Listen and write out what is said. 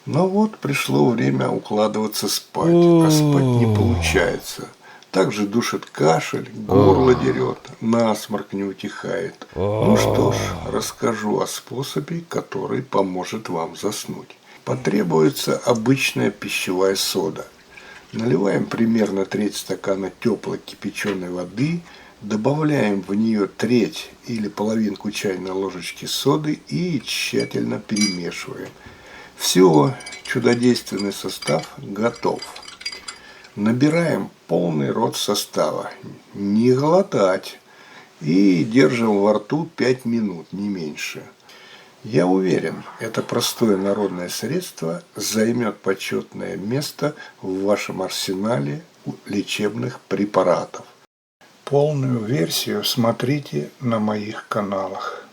Но вот пришло время укладываться спать, а спать не получается. Также душит кашель, горло дерет, насморк не утихает. Ну что ж, расскажу о способе, который поможет вам заснуть. Потребуется обычная пищевая сода. Наливаем примерно треть стакана теплой кипяченой воды, добавляем в нее треть или половинку чайной ложечки соды и тщательно перемешиваем. Все, чудодейственный состав готов. Набираем полный рот состава, не глотать, и держим во рту 5 минут, не меньше. Я уверен, это простое народное средство займет почетное место в вашем арсенале лечебных препаратов. Полную версию смотрите на моих каналах.